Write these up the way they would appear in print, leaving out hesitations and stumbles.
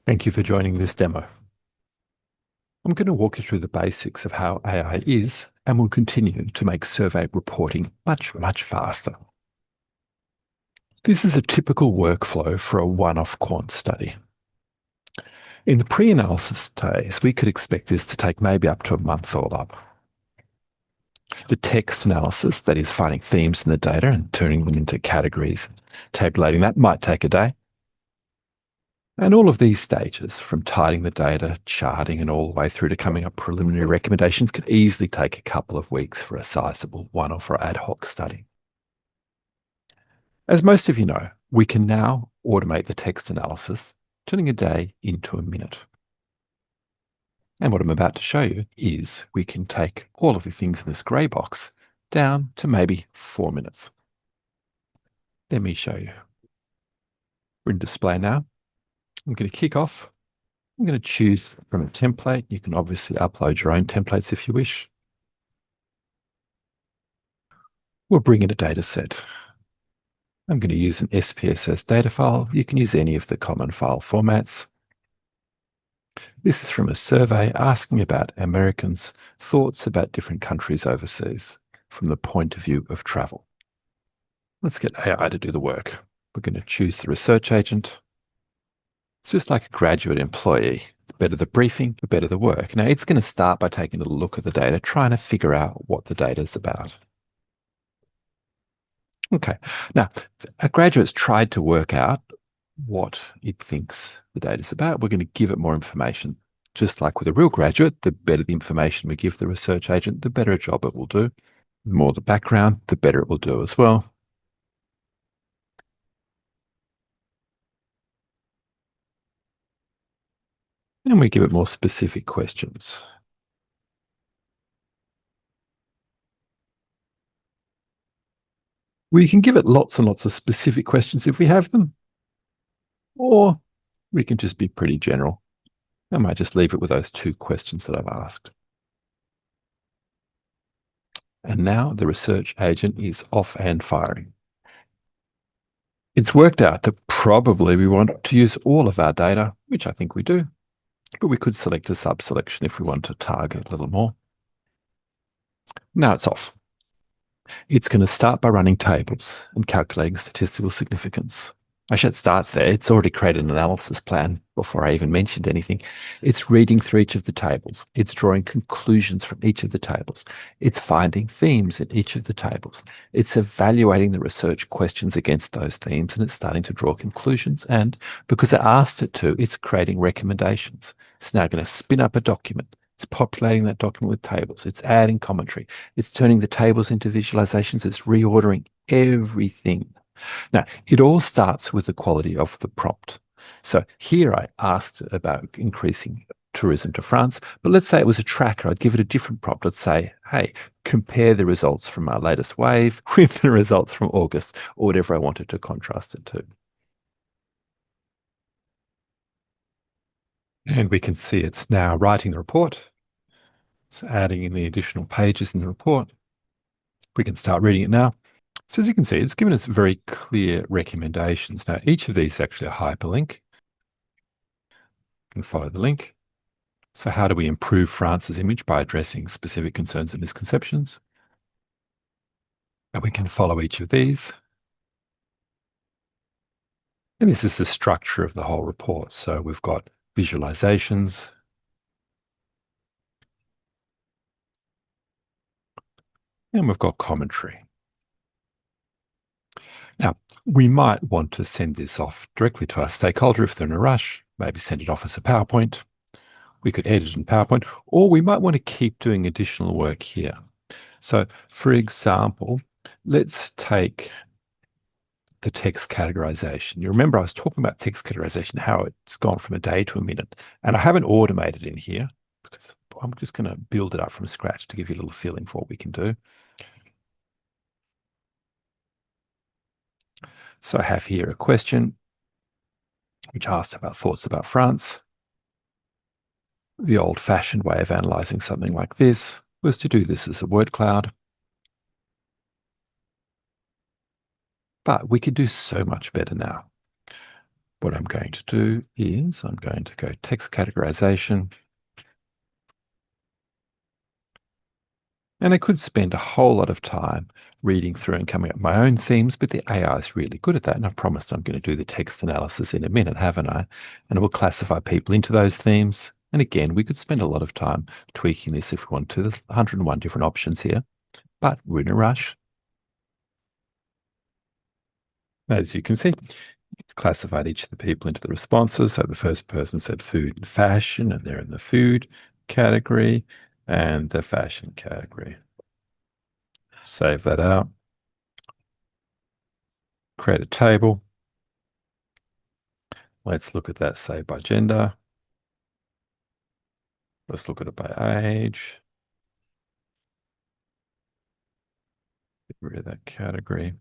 Thank you for joining this demo. I'm going to walk you through the basics of how AI is, and we'll continue to make survey reporting much faster. This is a typical workflow for a one-off quant study. In the pre-analysis phase, we could expect this to take maybe up to a month all up. The text analysis, that is finding themes in the data and turning them into categories, tabulating that might take a day. And all of these stages, from tidying the data, charting, and all the way through to coming up preliminary recommendations, could easily take a couple of weeks for a sizable one-off or ad hoc study. As most of you know, we can now automate the text analysis, turning a day into a minute. And what I'm about to show you is we can take all of the things in this grey box down to maybe 4 minutes. Let me show you. We're in Displayr now. I'm going to kick off. I'm going to choose from a template. You can obviously upload your own templates if you wish. We'll bring in a data set. I'm going to use an SPSS data file. You can use any of the common file formats. This is from a survey asking about Americans' thoughts about different countries overseas from the point of view of travel. Let's get AI to do the work. We're going to choose the research agent. It's just like a graduate employee. The better the briefing, the better the work. Now, it's going to start by taking a look at the data, trying to figure out what the data is about. Okay, now, a graduate's tried to work out what it thinks the data is about. We're going to give it more information. Just like with a real graduate, the better the information we give the research agent, the better a job it will do. The more the background, the better it will do as well. And we give it more specific questions. We can give it lots and lots of specific questions if we have them, or we can just be pretty general. I might just leave it with those 2 questions that I've asked. And now the research agent is off and firing. It's worked out that probably we want to use all of our data, which I think we do, but we could select a sub-selection if we want to target a little more. Now it's off. It's going to start by running tables and calculating statistical significance. Actually, it starts there. It's already created an analysis plan before I even mentioned anything. It's reading through each of the tables. It's drawing conclusions from each of the tables. It's finding themes in each of the tables. It's evaluating the research questions against those themes, and it's starting to draw conclusions. And because I asked it to, it's creating recommendations. It's now going to spin up a document. It's populating that document with tables. It's adding commentary. It's turning the tables into visualizations. It's reordering everything. Now, it all starts with the quality of the prompt. So here I asked about increasing tourism to France, but let's say it was a tracker. I'd give it a different prompt. I'd say, hey, compare the results from our latest wave with the results from August, or whatever I wanted to contrast it to. And we can see it's now writing the report. It's adding in the additional pages in the report. We can start reading it now. So as you can see, it's given us very clear recommendations. Now, each of these is actually a hyperlink. You can follow the link. So how do we improve France's image? By addressing specific concerns and misconceptions. And we can follow each of these. And this is the structure of the whole report. So we've got visualizations, and we've got commentary. Now, we might want to send this off directly to our stakeholder if they're in a rush, maybe send it off as a PowerPoint. We could edit it in PowerPoint, or we might want to keep doing additional work here. So, for example, let's take the text categorization. You remember I was talking about text categorization, how it's gone from a day to a minute, and I haven't automated in here because I'm just going to build it up from scratch to give you a little feeling for what we can do. So I have here a question which asked about thoughts about France. The old-fashioned way of analyzing something like this was to do this as a word cloud. But we could do so much better now. what I'm going to do is I'm going to go text categorization. And I could spend a whole lot of time reading through and coming up with my own themes, but the AI is really good at that. And I've promised I'm going to do the text analysis in a minute, haven't I? And it will classify people into those themes. And again, we could spend a lot of time tweaking this if we want to. There's 101 different options here, but we're in a rush. As you can see, it's classified each of the people into the responses. So the first person said food and fashion, and they're in the food category and the fashion category. Save that out. Create a table. Let's look at that, say, by gender. Let's look at it by age. Get rid of that category.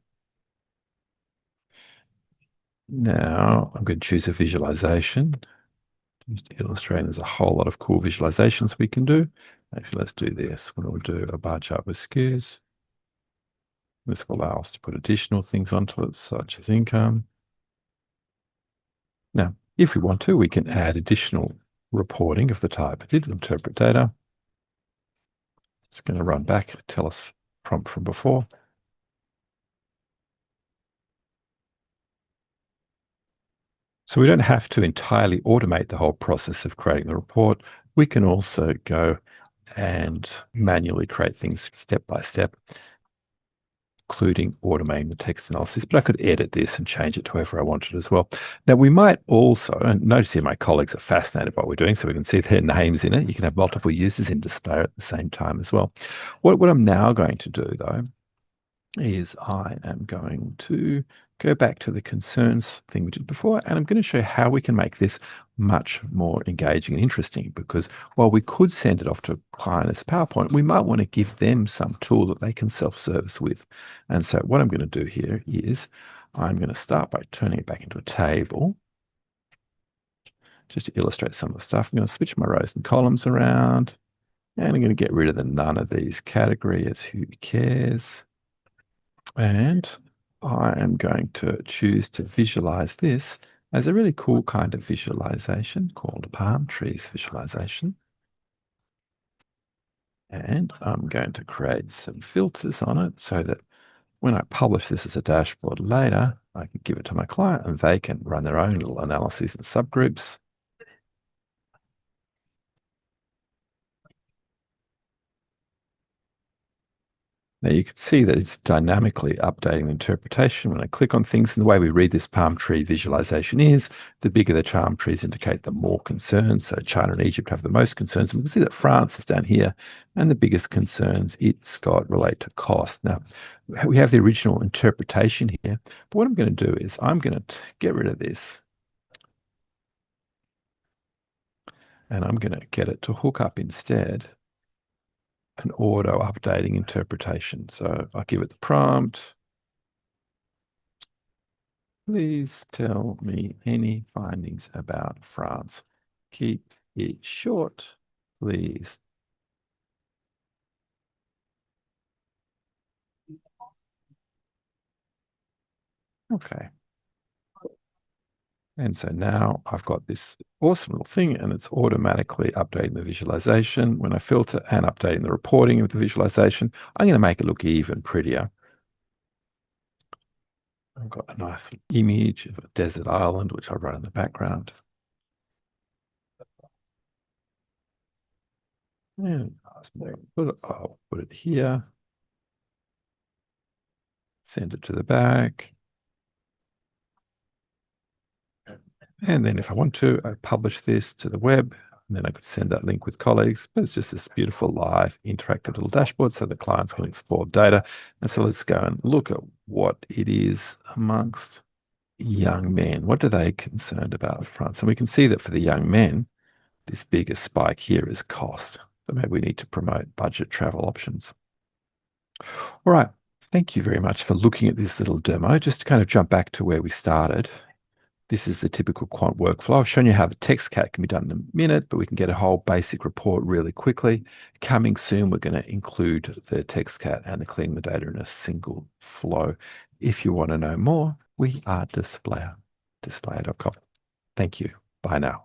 Now I'm going to choose a visualization. Just illustrating, there's a whole lot of cool visualizations we can do. Actually, let's do this. We'll do a bar chart with skews. This will allow us to put additional things onto it, such as income. Now, if we want to, we can add additional reporting of the type. It did interpret data. It's going to run back, tell us prompt from before. So we don't have to entirely automate the whole process of creating the report. We can also go and manually create things step by step, including automating the text analysis, but I could edit this and change it to whoever I wanted as well. Now we might also, and notice here my colleagues are fascinated by what we're doing, so we can see their names in it. You can have multiple users in Displayr at the same time as well. What I'm now going to do though, is I am going to go back to the concerns thing we did before, and I'm going to show you how we can make this much more engaging and interesting, because while we could send it off to a client as PowerPoint, we might want to give them some tool that they can self-service with. And so what I'm going to do here is I'm going to start by turning it back into a table, just to illustrate some of the stuff. I'm going to switch my rows and columns around, and I'm going to get rid of the none of these category as who cares. And I am going to choose to visualize this as a really cool kind of visualization called a palm trees visualization. And I'm going to create some filters on it so that when I publish this as a dashboard later, I can give it to my client and they can run their own little analyses and subgroups. Now you can see that it's dynamically updating the interpretation when I click on things. And the way we read this palm tree visualization is the bigger the palm trees indicate, the more concerns. So China and Egypt have the most concerns. And we can see that France is down here, and the biggest concerns it's got relate to cost. Now, we have the original interpretation here, but what I'm going to do is I'm going to get rid of this. And I'm going to get it to hook up instead an auto updating interpretation. So I'll give it the prompt. Please tell me any findings about France. Keep it short, please. Okay. And so now I've got this awesome little thing, and it's automatically updating the visualization when I filter and updating the reporting of the visualization. I'm going to make it look even prettier. I've got a nice image of a desert island, which I run in the background. And I'll put it here. Send it to the back. And then if I want to, I publish this to the web, and then I could send that link with colleagues. But it's just this beautiful live interactive little dashboard so the clients can explore data. And so let's go and look at what it is amongst young men. What are they concerned about France? And we can see that for the young men, this biggest spike here is cost. So maybe we need to promote budget travel options. All right. Thank you very much for looking at this little demo. Just to kind of jump back to where we started. This is the typical quant workflow. I've shown you how the text cat can be done in a minute, but we can get a whole basic report really quickly. Coming soon, we're going to include the text cat and the cleaning the data in a single flow. If you want to know more, we are Displayr, displayr.com. Thank you. Bye now.